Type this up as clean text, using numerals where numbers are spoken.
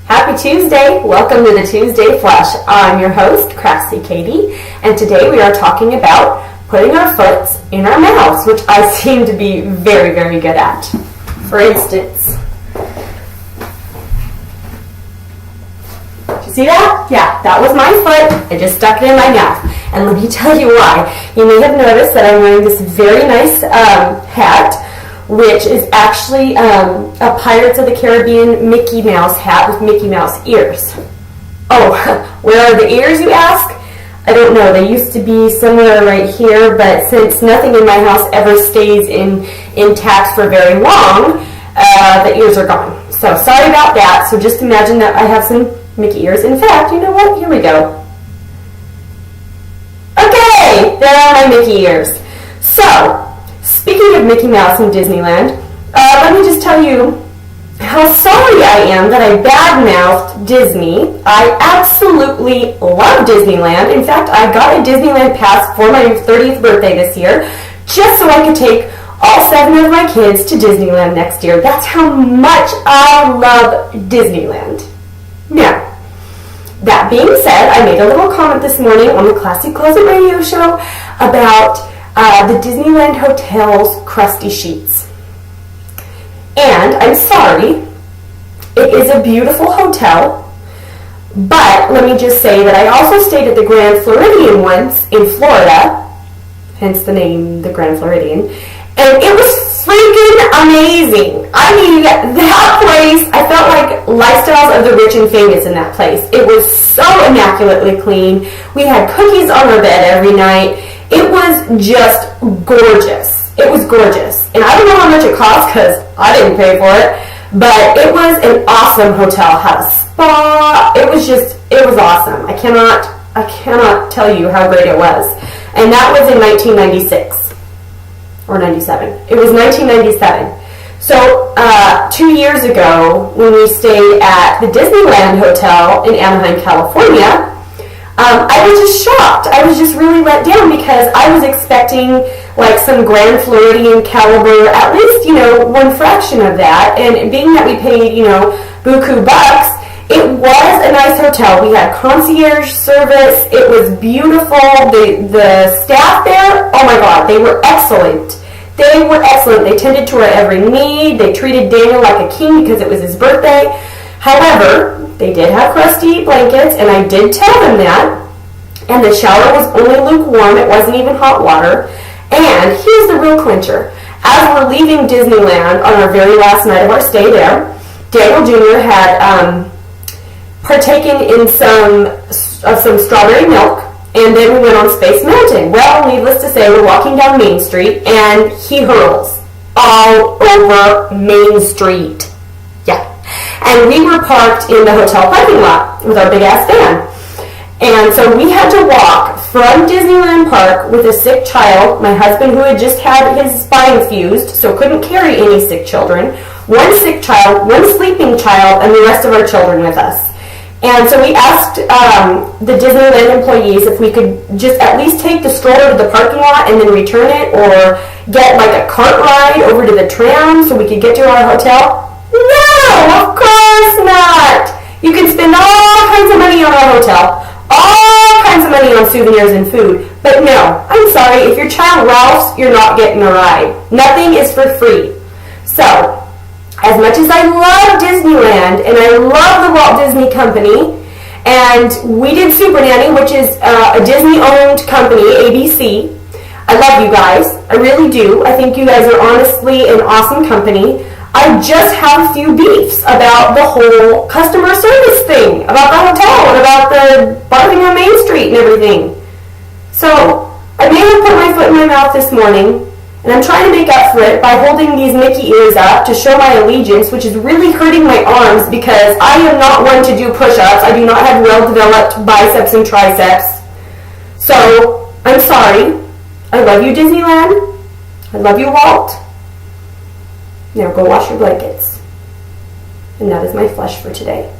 Happy Tuesday! Welcome to the Tuesday Flush. I'm your host, Craftsy Katie, and today we are talking about putting our foot in our mouths, which I seem to be very, very good at. For instance, did you see that? Yeah, that was my foot. I just stuck it in my mouth. And let me tell you why. You may have noticed that I'm wearing this very nice hat, which is actually a Pirates of the Caribbean Mickey Mouse hat with Mickey Mouse ears. Oh, where are the ears, you ask? I don't know. They used to be somewhere right here, but since nothing in my house ever stays intact for very long, the ears are gone. So sorry about that. So just imagine that I have some Mickey ears. In fact, you know what? Here we go. Okay, there are my Mickey ears. So, speaking of Mickey Mouse and Disneyland, let me just tell you how sorry I am that I badmouthed Disney. I absolutely love Disneyland. In fact, I got a Disneyland pass for my 30th birthday this year just so I could take all 7 of my kids to Disneyland next year. That's how much I love Disneyland. Now, that being said, I made a little comment this morning on the Classy Closet radio show about the Disneyland Hotel's crusty sheets. And I'm sorry, it is a beautiful hotel, but let me just say that I also stayed at the Grand Floridian once in Florida, hence the name, the Grand Floridian, and it was freaking amazing. I mean, that place, I felt like Lifestyles of the Rich and Famous in that place. It was so immaculately clean. We had cookies on our bed every night. It was just gorgeous. It was gorgeous. And I don't know how much it cost because I didn't pay for it, but it was an awesome hotel. Had a spa. It was awesome. I cannot tell you how great it was. And that was in 1996 or 97. It was 1997. So 2 years ago, when we stayed at the Disneyland Hotel in Anaheim, California, I was just shocked. I was just really let down because I was expecting like some Grand Floridian caliber, at least, one fraction of that. And being that we paid, buku bucks, it was a nice hotel. We had concierge service. It was beautiful. The staff there, oh my God, they were excellent. They were excellent. They tended to our every need. They treated Daniel like a king because it was his birthday. However, they did have crusty blankets, and I did tell them that. And the shower was only lukewarm. It wasn't even hot water. And here's the real clincher. As we're leaving Disneyland on our very last night of our stay there, Daniel Jr. had partaken in some strawberry milk, and then we went on Space Mountain. Well, needless to say, we're walking down Main Street, and he hurls all over Main Street. Yeah. And we were parked in the hotel parking lot with our big-ass van. And so we had to walk from Disneyland Park with a sick child, my husband who had just had his spine fused, so couldn't carry any sick children, one sick child, one sleeping child, and the rest of our children with us. And so we asked the Disneyland employees if we could just at least take the stroller to the parking lot and then return it, or get like a cart ride over to the tram so we could get to our hotel. No, of course not. You can spend all kinds of money on our hotel, all kinds of money on souvenirs and food, but no, I'm sorry, if your child Ralphs, you're not getting a ride. Nothing is for free. So, as much as I love Disneyland and I love the Walt Disney Company, and we did Super Nanny, which is a Disney-owned company, ABC. I love you guys. I really do. I think you guys are honestly an awesome company. I just have a few beefs about the whole customer service thing, about the hotel, and about the barking on Main Street and everything. So, I may have put my foot in my mouth this morning, and I'm trying to make up for it by holding these Mickey ears up to show my allegiance, which is really hurting my arms because I am not one to do push-ups. I do not have well-developed biceps and triceps. So, I'm sorry. I love you, Disneyland. I love you, Walt. Now go wash your blankets. And that is my flush for today.